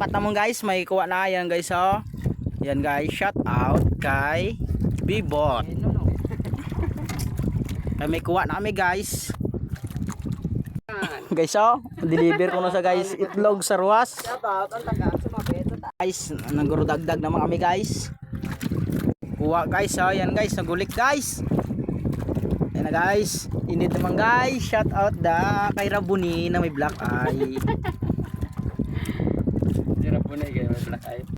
salamat naman guys, may kuha na yan guys oh. Yan guys, shout out kay Bibot. Ay, may kuha na kami guys. Guys oh, deliver ko na sa guys itlog sa ruwas. Guys, nagurudagdag naman kami guys. Kuha guys oh, yan guys, nagulik guys. Yan na guys, init naman guys. Shout out da kay Rabuni na may black eye. Si Rabuni kay may black eye.